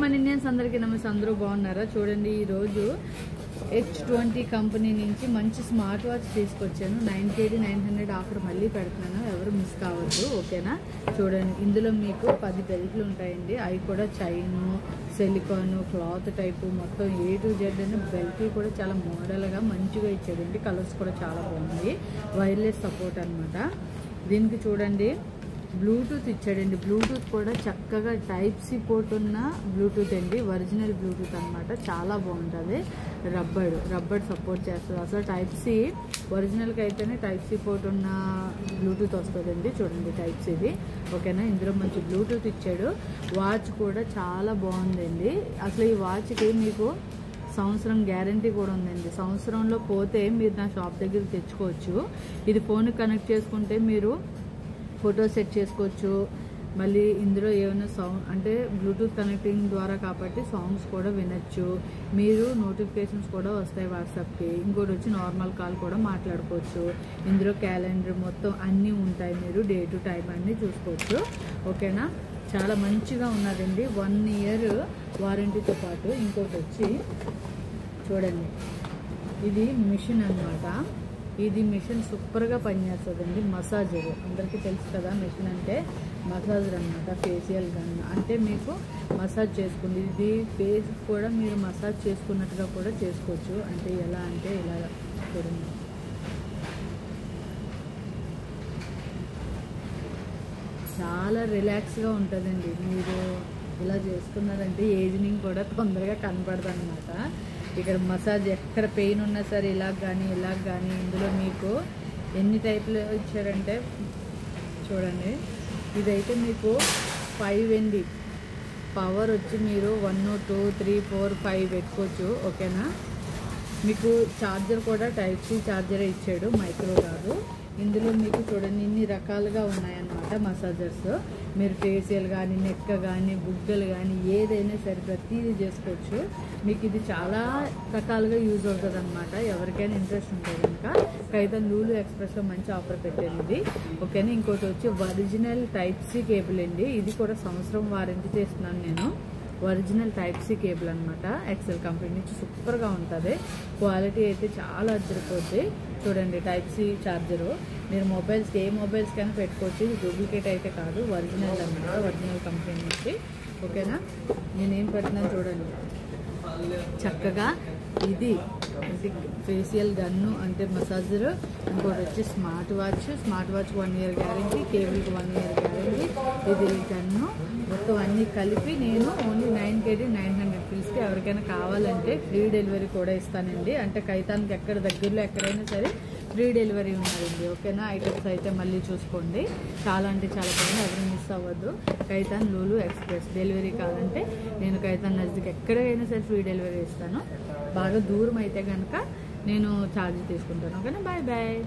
మన ఇండియన్స్ అందరికీ నమస్తే. అందరూ బాగున్నారా? చూడండి, ఈరోజు H20 కంపెనీ నుంచి మంచి స్మార్ట్ వాచ్ తీసుకొచ్చాను. 9KD900 ఆఫర్ మళ్ళీ పెడుతున్నాను, ఎవరు మిస్ కావద్దు, ఓకేనా? చూడండి, ఇందులో మీకు 10 బెల్ట్లు ఉంటాయండి. అవి కూడా చైన్, సిలికాన్, క్లాత్ టైపు మొత్తం A to Z అని బెల్ట్లు కూడా చాలా మోడల్గా మంచిగా ఇచ్చాడండి. కలర్స్ కూడా చాలా బాగున్నాయి. వైర్లెస్ సపోర్ట్ అనమాట. దీనికి చూడండి బ్లూటూత్ ఇచ్చాడండి. బ్లూటూత్ కూడా చక్కగా టైప్ సి పోర్ట్ ఉన్న బ్లూటూత్ అండి, ఒరిజినల్ బ్లూటూత్ అనమాట. చాలా బాగుంటుంది. రబ్బర్ సపోర్ట్ చేస్తుంది. అసలు టైప్ సి ఒరిజినల్కి అయితేనే టైప్ సి పోర్ట్ ఉన్న బ్లూటూత్ వస్తుందండి. చూడండి టైప్ సిది, ఓకేనా? ఇందులో మంచి బ్లూటూత్ ఇచ్చాడు. వాచ్ కూడా చాలా బాగుందండి. అసలు ఈ వాచ్కి మీకు సంవత్సరం గ్యారంటీ కూడా ఉందండి. సంవత్సరంలో పోతే మీరు నా షాప్ దగ్గర తెచ్చుకోవచ్చు. ఇది ఫోన్కి కనెక్ట్ చేసుకుంటే మీరు ఫోటో సెట్ చేసుకోవచ్చు. మళ్ళీ ఇందులో ఏమైనా సౌండ్ అంటే బ్లూటూత్ కనెక్టింగ్ ద్వారా కాబట్టి సాంగ్స్ కూడా వినొచ్చు. మీరు నోటిఫికేషన్స్ కూడా వస్తాయి వాట్సాప్కి. ఇంకోటి వచ్చి నార్మల్ కాల్ కూడా మాట్లాడుకోవచ్చు. ఇందులో క్యాలెండర్ మొత్తం అన్నీ ఉంటాయి. మీరు డే టు టైం అన్నీ చూసుకోవచ్చు, ఓకేనా? చాలా మంచిగా ఉన్నదండి. 1 year వారంటీతో పాటు. ఇంకోటి వచ్చి చూడండి, ఇది మిషన్ అన్నమాట. ఇది మిషన్ సూపర్గా పనిచేస్తుందండి. మసాజర్ అందరికీ తెలుసు కదా, మిషన్ అంటే మసాజర్ అనమాట. ఫేషియల్ గన్ అంటే మీకు మసాజ్ చేసుకుంది. ఇది ఫేస్ కూడా మీరు మసాజ్ చేసుకున్నట్టుగా కూడా చేసుకోవచ్చు. అంటే ఎలా అంటే ఇలా చూడండి, చాలా రిలాక్స్గా ఉంటుందండి. మీరు ఇలా చేసుకున్నారంటే ఏజింగ్ కూడా తొందరగా కనపడదు అనమాట. ఇక్కడ మసాజ్ ఎక్కడ పెయిన్ ఉన్నా సరే ఇలాగ కానీ ఇందులో మీకు ఎన్ని టైప్లు ఇచ్చారంటే చూడండి. ఇదైతే మీకు 5 ND పవర్ వచ్చి మీరు 1, 2, 3, 4, 5 పెట్టుకోవచ్చు, ఓకేనా? మీకు ఛార్జర్ కూడా టైప్ సి ఛార్జరే ఇచ్చాడు, మైక్రో కాదు. ఇందులో మీకు చూడండి ఇన్ని రకాలుగా ఉన్నాయన్నమాట మసాజర్స్. మీరు ఫేషియల్ కానీ, నెక్ కానీ, బుగ్గలు కానీ ఏదైనా సరే ప్రతిదీ చేసుకోవచ్చు. మీకు ఇది చాలా రకాలుగా యూజ్ అవుతుంది అనమాట. ఎవరికైనా ఇంట్రెస్ట్ ఉంటే కనుక కైతన్ లూలు ఎక్స్ప్రెస్లో మంచి ఆఫర్ పెట్టాను ఇది, ఓకేనా? ఇంకోటి వచ్చి ఒరిజినల్ టైప్ సి కేబుల్ అండి. ఇది కూడా సంవత్సరం వారంటీ ఇస్తున్నాను నేను. ఒరిజినల్ టైప్ సి కేబుల్ అనమాట. ఎక్సెల్ కంపెనీ నుంచి సూపర్గా ఉంటుంది. క్వాలిటీ అయితే చాలా అద్దరిపోద్ది. చూడండి టైప్ సి ఛార్జరు. మీరు మొబైల్స్కి ఏ మొబైల్స్కైనా పెట్టుకోవచ్చు. ఇది డూప్లికేట్ అయితే కాదు, ఒరిజినల్ అనమాట. ఒరిజినల్ కంపెనీ నుంచి, ఓకేనా? నేనేం పెట్టినాను చూడండి, చక్కగా ఇది ఫేషియల్ గన్ను అంటే మసాజర్. ఇంకోటి వచ్చి స్మార్ట్ వాచ్. 1 year గ్యారంటీ, కేబుల్కి 1 year గ్యారంటీ. ఇది గన్ను మొత్తం అన్నీ కలిపి నేను ఓన్లీ 9KD900 పిలిస్తే ఎవరికైనా కావాలంటే ఫ్రీ డెలివరీ కూడా ఇస్తానండి. అంటే కైతాన్కి ఎక్కడ దగ్గరలో ఎక్కడైనా సరే ఫ్రీ డెలివరీ ఉన్నదండి, ఓకేనా? ఐటమ్స్ అయితే మళ్ళీ చూసుకోండి. చాలా అంటే చాలా బాగుంది, ఎవరు మిస్ అవ్వద్దు. కైతాన్ లూలు ఎక్స్ప్రెస్ డెలివరీ కావాలంటే నేను కైతాన్ నజదీక్ ఎక్కడైనా సరే ఫ్రీ డెలివరీ ఇస్తాను. బాగా దూరం అయితే కనుక నేను ఛార్జ్ తీసుకుంటాను, ఓకేనా? Bye bye.